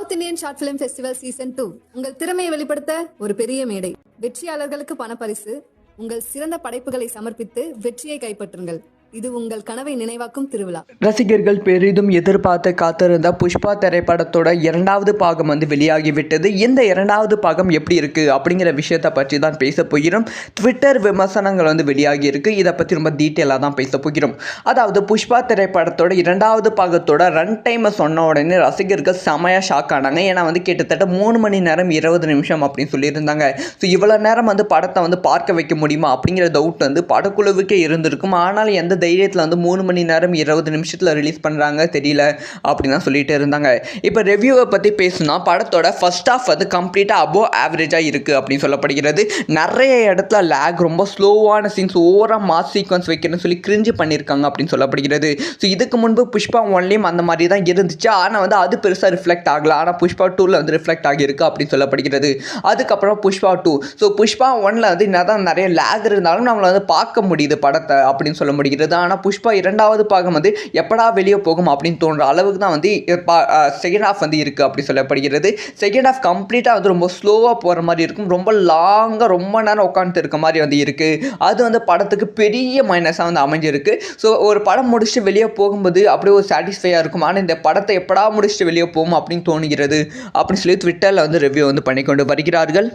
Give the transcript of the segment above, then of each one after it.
South Indian short film festival season 2 உங்கள் திறமையை வெளிப்படுத்த ஒரு பெரிய மேடை. வெற்றியாளர்களுக்கு பணப்பரிசு. உங்கள் சிறந்த படைப்புகளை சமர்ப்பித்து வெற்றியை கைப்பற்றுங்கள். இது உங்கள் கனவை நினைவாக்கும் திருவிழா. ரசிகர்கள் பெரிதும் எதிர்பார்த்து காத்திருந்த புஷ்பா திரைப்படத்தோட இரண்டாவது பாகம் வெளியாகிவிட்டது. இந்த இரண்டாவது பாகம் எப்படி இருக்கு அப்படிங்கிற விஷயத்தை பற்றி தான் பேச போகிறோம். ட்விட்டர் விமர்சனங்கள் வெளியாகி இருக்கு. இதை பற்றி ரொம்ப டீட்டெயிலாக தான் பேச போகிறோம். அதாவது புஷ்பா திரைப்படத்தோட இரண்டாவது பாகத்தோட ரன் டைமை சொன்ன உடனே ரசிகர்கள் செமையாக ஷாக் ஆனாங்க. ஏன்னா கிட்டத்தட்ட 3 மணி நேரம் 20 நிமிஷம் அப்படின்னு சொல்லியிருந்தாங்க. ஸோ இவ்வளோ நேரம் படத்தை பார்க்க வைக்க முடியுமா அப்படிங்கிற டவுட் படக்குழுவுக்கே இருந்திருக்கும். ஆனால் எந்த தைரியத்தில் 3 மணி நேரம் 20 நிமிஷத்தில் ரிலீஸ் பண்ணுறாங்க தெரியல அப்படின்னு தான் சொல்லிட்டு இருந்தாங்க. இப்போ ரிவ்யூவை பற்றி பேசுனா படத்தோட ஃபர்ஸ்ட் ஆஃப் கம்ப்ளீட்டாக அபோவ் ஆவரேஜாக இருக்குது அப்படின்னு சொல்லப்படுகிறது. நிறைய இடத்துல லேக், ரொம்ப ஸ்லோவான சீன்ஸ், ஓவராக மாஸ் சீக்வன்ஸ் வைக்கிறேன்னு சொல்லி கிரிஞ்சு பண்ணியிருக்காங்க அப்படின்னு சொல்லப்படுகிறது. ஸோ இதுக்கு முன்பு புஷ்பா 1லையும் அந்த மாதிரி தான் இருந்துச்சு. ஆனால் அது பெருசாக ரிஃப்ளெக்ட் ஆகலை. ஆனால் புஷ்பா 2ல் ரிஃப்ளெக்ட் ஆகியிருக்கு அப்படின்னு சொல்லப்படுகிறது. அதுக்கப்புறம் புஷ்பா 2. ஸோ புஷ்பா 1ல் என்னதான் நிறைய லேக் இருந்தாலும் நம்மளை பார்க்க முடியுது படத்தை அப்படின்னு சொல்ல முடிகிறது. ஆனால் புஷ்பா இரண்டாவது பாகம் எப்படா வெளியே போகும் அப்படின்னு தோன்ற அளவுக்கு தான் செகண்ட் ஹாஃப் இருக்குது அப்படி சொல்லப்படுகிறது. செகண்ட் ஹாஃப் கம்ப்ளீட்டாக ரொம்ப ஸ்லோவாக போகிற மாதிரி இருக்கும். ரொம்ப லாங்காக ரொம்ப நேரம் உட்காந்துட்டு இருக்க மாதிரி இருக்குது. அது படத்துக்கு பெரிய மைனஸாக அமைஞ்சிருக்கு. ஸோ ஒரு படம் முடிச்சுட்டு வெளியே போகும்போது அப்படியே ஒரு சாட்டிஸ்ஃபையாக இருக்கும். ஆனால் இந்த படத்தை எப்படா முடிச்சுட்டு வெளியே போகும் அப்படின்னு தோணுகிறது அப்படின்னு சொல்லி ட்விட்டரில் ரிவ்யூ பண்ணிக்கொண்டு வருகிறார்கள்.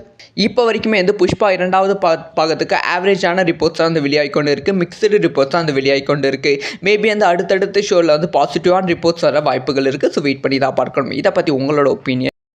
இப்போ வரைக்குமே புஷ்பா இரண்டாவது பாகத்துக்கு ஆவரேஜான ரிப்போர்ட்ஸ் தான் வெளியாகி கொண்டு இருக்குது. மிக்சடு ரிப்போர்ட்ஸ் தான் வெளியாகி கொண்டு இருக்குது. மேபி அடுத்தடுத்த ஷோவில் பாசிட்டிவான ரிப்போர்ட்ஸ் வர வாய்ப்புகள் இருக்குது. ஸோ வெயிட் பண்ணி தான் பார்க்கணும். இதை பற்றி உங்களோட ஒப்பீனியன்?